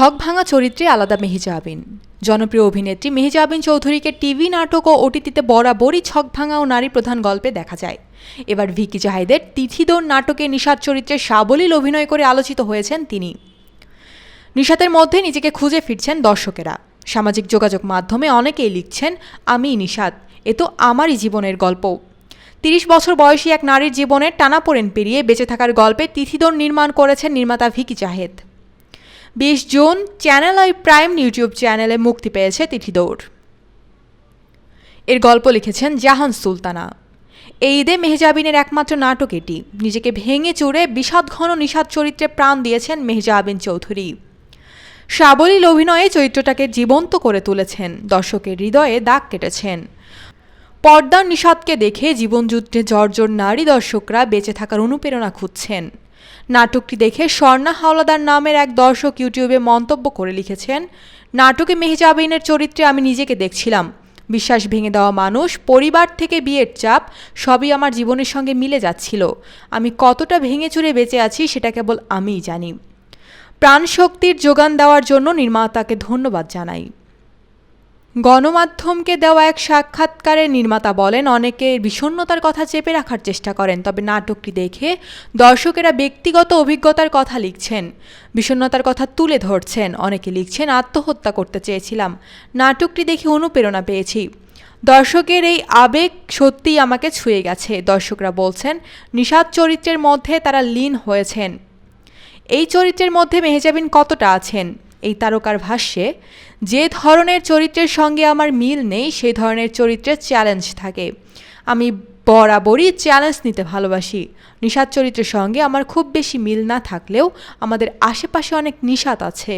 ছক ভাঙা চরিত্রে আলাদা মেহজাবিন। জনপ্রিয় অভিনেত্রী মেহজাবিন চৌধুরীকে টিভি নাটক ও ওটিটিতে বরাবরই ছক ভাঙা ও নারী প্রধান গল্পে দেখা যায়। এবার ভিকি জাহিদের তিথিদোর নাটকে নিশাত চরিত্রে সাবলীল অভিনয় করে আলোচিত হয়েছেন তিনি। নিশাতের মধ্যে নিজেকে খুঁজে ফিরছেন দর্শকেরা। সামাজিক যোগাযোগ মাধ্যমে অনেকেই লিখছেন, আমিই নিশাত, এ তো আমারই জীবনের গল্প। ৩০ বছর বয়সী এক নারীর জীবনের টানাপোড়েন পেরিয়ে বেঁচে থাকার গল্পে তিথিদোর নির্মাণ করেছেন নির্মাতা Vicky Zahid. ২০ June channel I prime YouTube চ্যানেলে মুক্তি পেয়েছে তিথিদোর। এর গল্প লিখেছেন জাহান সুলতানা। এই ঈদে মেহজাবিনের একমাত্র নাটক এটি। নিজেকে ভেঙে চুরে বিষাদঘন নিশাত চরিত্রে প্রাণ দিয়েছেন মেহজাবিন চৌধুরী। সাবলীল অভিনয়ে চরিত্রটাকে জীবন্ত করে তুলেছেন, দর্শকের হৃদয়ে দাগ কেটেছেন। পর্দার নিশাতকে দেখে জীবনযুদ্ধে জর্জর নারী দর্শকরা বেঁচে থাকার অনুপ্রেরণা খুঁজছেন। নাটকটি দেখে স্বর্ণা হাওলাদার নামের এক দর্শক ইউটিউবে মন্তব্য করে লিখেছেন, নাটকে মেহজাবিনের চরিত্রে আমি নিজেকে দেখছিলাম। বিশ্বাস ভেঙে দেওয়া মানুষ, পরিবার থেকে বিয়ের চাপ, সবই আমার জীবনের সঙ্গে মিলে যাচ্ছিল। আমি কতটা ভেঙে চুরে বেঁচে আছি সেটা কেবল আমিই জানি। প্রাণশক্তির যোগান দেওয়ার জন্য নির্মাতাকে ধন্যবাদ জানাই। গণমাধ্যমকে দেওয়া এক সাক্ষাৎকারে নির্মাতা বলেন, অনেকে বিষণ্ণতার কথা চেপে রাখার চেষ্টা করেন, তবে নাটকটি দেখে দর্শকেরা ব্যক্তিগত অভিজ্ঞতার কথা লিখছেন, বিষণ্ণতার কথা তুলে ধরছেন। অনেকে লিখছেন, আত্মহত্যা করতে চেয়েছিলাম, নাটকটি দেখে অনুপ্রেরণা পেয়েছি। দর্শকের এই আবেগ সত্যিই আমাকে ছুঁয়ে গেছে। দর্শকরা বলছেন, নিশাত চরিত্রের মধ্যে তারা লীন হয়েছেন। এই চরিত্রের মধ্যে মেহজাবিন কতটা আছেন? এই তারকার ভাষ্যে, যে ধরনের চরিত্রের সঙ্গে আমার মিল নেই সেই ধরনের চরিত্রের চ্যালেঞ্জ থাকে। আমি বরাবরই চ্যালেঞ্জ নিতে ভালোবাসি। নিশাত চরিত্রের সঙ্গে আমার খুব বেশি মিল না থাকলেও আমাদের আশেপাশে অনেক নিশাত আছে।